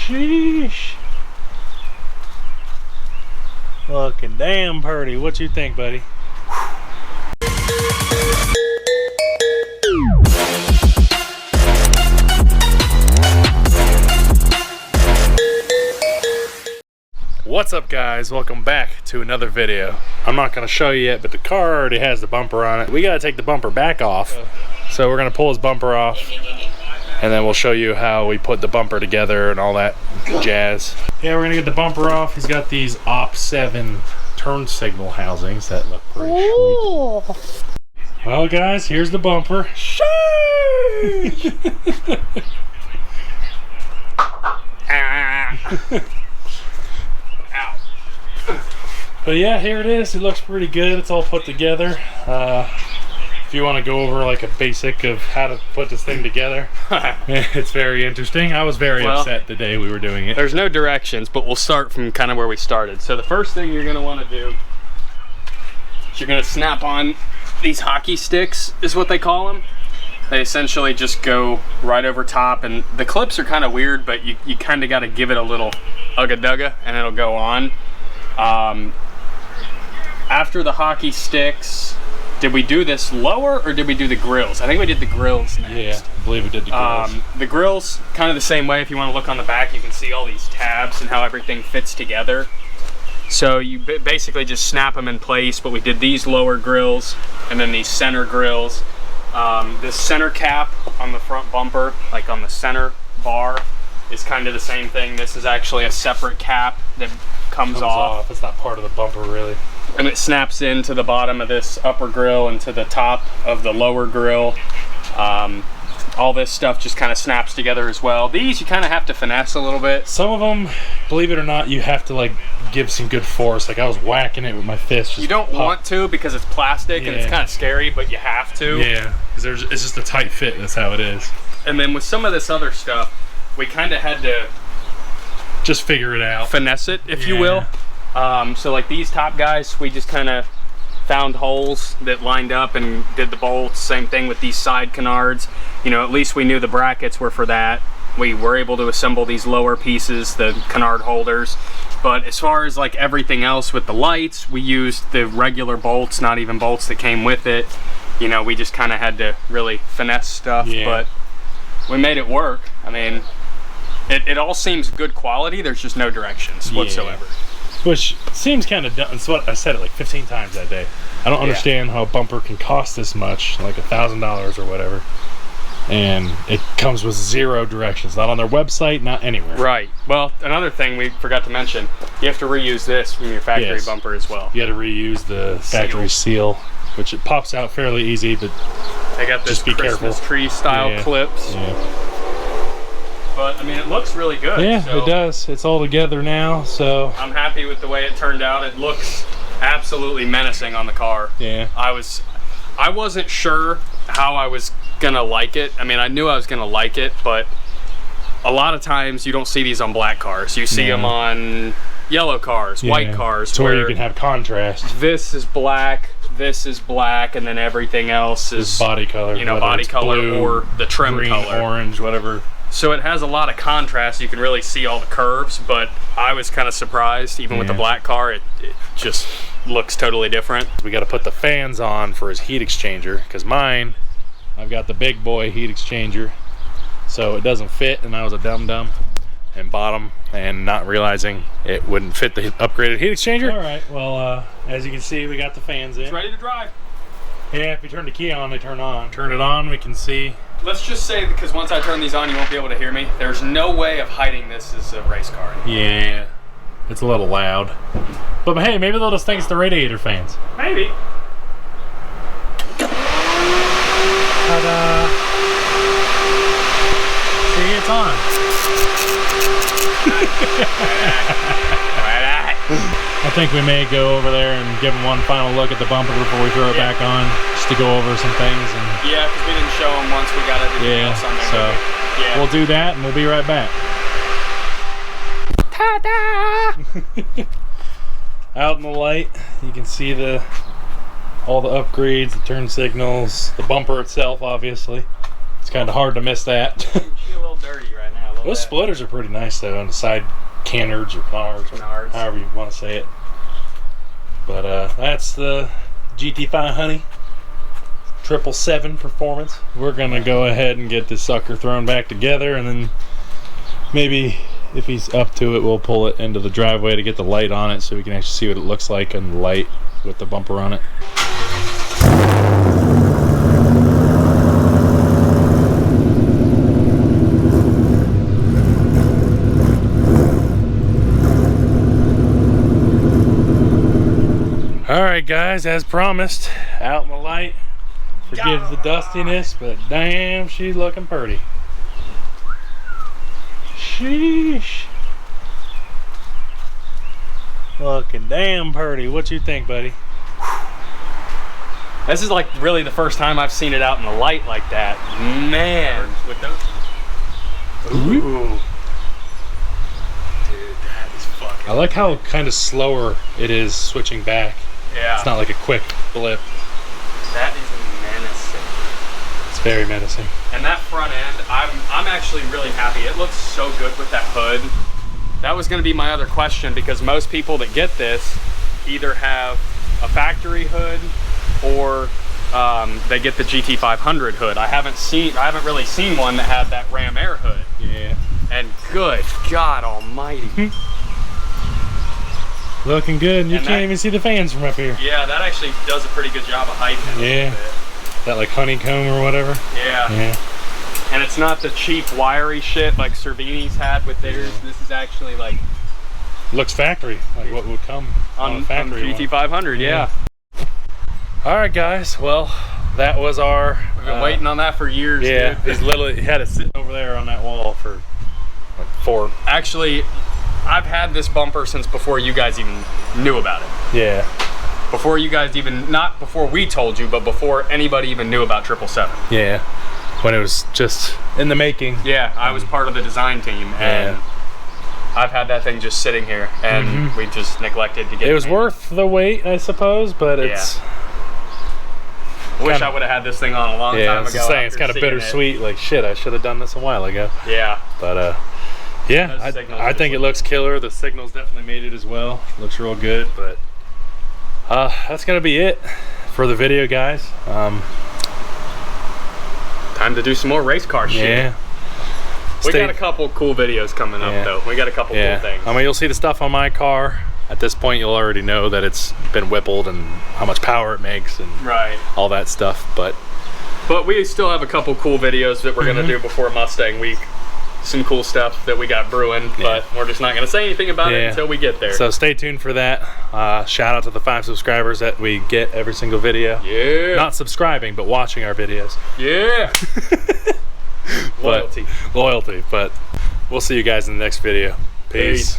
Sheesh. Looking damn pretty. What you think, buddy? What's up, guys? Welcome back to another video. I'm not going to show you yet, but the car already has the bumper on it. We got to take the bumper back off. So we're going to pull his bumper off, and then we'll show you how we put the bumper together and all that jazz. Yeah, we're going to get the bumper off. He's got these OP7 turn signal housings that look pretty sweet. Well, guys, here's the bumper. But yeah, here it is. It looks pretty good. It's all put together. If you want to go over like a basic of how to put this thing together, it's very interesting. I was very upset the day we were doing it. There's no directions, but we'll start from kind of where we started. So the first thing you're going to want to do is you're going to snap on these hockey sticks, is what they call them. They essentially just go right over top, and the clips are kind of weird, but you kind of got to give it a little ugga-dugga and it'll go on. After the hockey sticks, did we do this lower or did we do the grills? I think we did the grills next. Yeah, I believe we did the grills. The grills, kind of the same way. If you want to look on the back, you can see all these tabs and how everything fits together. So you basically just snap them in place, but we did these lower grills and then these center grills. This center cap on the front bumper, like on the center bar, is kind of the same thing. This is actually a separate cap that comes off. It's not part of the bumper, really. And it snaps into the bottom of this upper grill and to the top of the lower grill. All this stuff just kind of snaps together as well. These you kind of have to finesse a little bit. Some of them, believe it or not, you have to like give some good force. Like I was whacking it with my fist. You don't want to because it's plastic and it's kind of scary, but you have to. Yeah, because it's just a tight fit. That's how it is. And then with some of this other stuff, we kind of had to just figure it out, finesse it, if you will. So like these top guys, we just kind of found holes that lined up and did the bolts. Same thing with these side canards. You know, at least we knew the brackets were for that. We were able to assemble these lower pieces, the canard holders. But as far as like everything else with the lights, we used the regular bolts, not even bolts that came with it. You know, we just kind of had to really finesse stuff, but we made it work. I mean, it all seems good quality. There's just no directions whatsoever. Which seems kind of dumb. It's what I said it like 15 times that day. I don't understand how a bumper can cost this much, like $1,000 or whatever, and it comes with zero directions. Not on their website, not anywhere. Right. Well, another thing we forgot to mention, you have to reuse this from your factory bumper as well. You got to reuse the factory seal, which it pops out fairly easy, but they got this Christmas tree style clips. But I mean, it looks really good. Yeah, so it does. It's all together now, so I'm happy with the way it turned out. It looks absolutely menacing on the car. Yeah. I wasn't sure how I was gonna like it. I mean, I knew I was gonna like it, but a lot of times you don't see these on black cars. You see them on yellow cars, white cars, so where you can have contrast. This is black, and then everything else is body color. You know, body color blue, or the trim green, color, orange, whatever. So it has a lot of contrast. You can really see all the curves, but I was kind of surprised. Even with the black car, it just looks totally different. We got to put the fans on for his heat exchanger, because mine, I've got the big boy heat exchanger, so it doesn't fit, and I was a dum-dum and bought them and not realizing it wouldn't fit the upgraded heat exchanger. All right, well, as you can see, we got the fans in. It's ready to drive. Yeah, if you turn the key on, they turn on. Turn it on, we can see. Let's just say, because once I turn these on, you won't be able to hear me. There's no way of hiding this as a race car anymore. Yeah, it's a little loud. But hey, maybe they'll just think it's the radiator fans. Maybe. Ta-da! See, it's on. I think we may go over there and give them one final look at the bumper before we throw it back on, just to go over some things. And yeah, because we didn't show them once we got everything else on there. So we'll do that and we'll be right back. Ta-da! Out in the light, you can see all the upgrades, the turn signals, the bumper itself, obviously. It's kind of hard to miss that. She's a little dirty right now. little Those bit. splitters are pretty nice though on the side canards or canards, however you want to say it. But that's the GT500 777 performance. We're gonna go ahead and get this sucker thrown back together, and then maybe if he's up to it, we'll pull it into the driveway to get the light on it so we can actually see what it looks like on the light with the bumper on it. Alright guys, as promised, out in the light. Forgive the dustiness, but damn, she's looking pretty. Sheesh. Looking damn pretty. What you think, buddy? This is like really the first time I've seen it out in the light like that. Man. With those. Ooh. Dude, that is fucking. I like how kind of slower it is switching back. Yeah. It's not like a quick blip. That is menacing. It's very menacing. And that front end, I'm actually really happy. It looks so good with that hood. That was going to be my other question, because most people that get this either have a factory hood or they get the GT500 hood. I haven't really seen one that had that Ram Air hood. Yeah. And good God Almighty. Looking good, and you can't even see the fans from up here. Yeah, that actually does a pretty good job of hiding it a little bit. That like honeycomb or whatever. Yeah. Yeah. And it's not the cheap wiry shit like Cervini's had with theirs. This is actually like looks factory, like what would come on a factory on the GT500. Yeah. All right, guys. Well, that was our. We've been waiting on that for years. Yeah. Dude. He's literally he had it sitting over there on that wall for like 4. Actually, I've had this bumper since before you guys even knew about it. Yeah. Before you guys even, not before we told you, but before anybody even knew about 777. Yeah. When it was just in the making. Yeah, I was part of the design team, and I've had that thing just sitting here, and we just neglected to get it. It was worth the wait, I suppose, but it's. Wish I would have had this thing on a long time ago. I was just saying, it's kind of bittersweet. Like, shit, I should have done this a while ago. Yeah. But, yeah, I think it looks killer. The signals definitely made it as well. Looks real good, but that's going to be it for the video, guys. Time to do some more race car shit. Yeah. We got a couple cool videos coming up, though. We got a couple cool things. I mean, you'll see the stuff on my car. At this point, you'll already know that it's been whippled and how much power it makes and all that stuff. But we still have a couple cool videos that we're going to do before Mustang Week. Some cool stuff that we got brewing, but we're just not going to say anything about it until we get there. So stay tuned for that. Shout out to the 5 subscribers that we get every single video. Yeah. Not subscribing, but watching our videos. Yeah. Loyalty. But we'll see you guys in the next video. Peace.